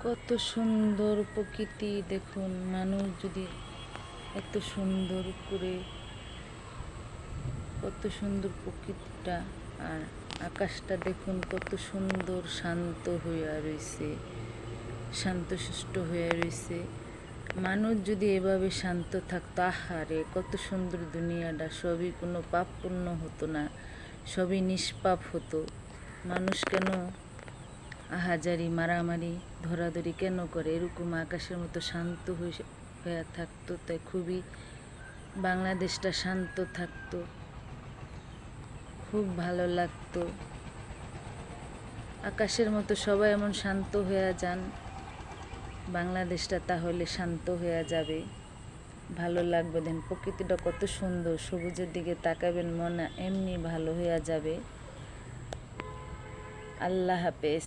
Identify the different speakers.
Speaker 1: কত সুন্দর প্রকৃতি দেখুন। মানুষ যদি এত সুন্দর করে, কত সুন্দর প্রকৃতিটা, আর আকাশটা দেখুন কত সুন্দর শান্ত হইয়া রয়েছে, শান্তশিষ্ট হয়ে রয়েছে। মানুষ যদি এভাবে শান্ত থাকতো, আহারে কত সুন্দর দুনিয়াটা, সবই কোনো পাপ পূর্ণ হতো না, সবই নিষ্পাপ হতো। মানুষ কেন আহাজারি মারামারি ধরাধরি কেন করে? এরকম আকাশের মতো শান্ত হয়ে থাকতো, তাই খুবই বাংলাদেশটা শান্ত থাকতো, খুব ভালো লাগতো। আকাশের মতো সবাই এমন শান্ত হয়ে যান, বাংলাদেশটা তাহলে শান্ত হয়ে যাবে, ভালো লাগবে। দেন প্রকৃতিটা কত সুন্দর, সবুজের দিকে তাকাবেন মন এমনি ভালো হয়ে যাবে। আল্লাহ হাফেজ।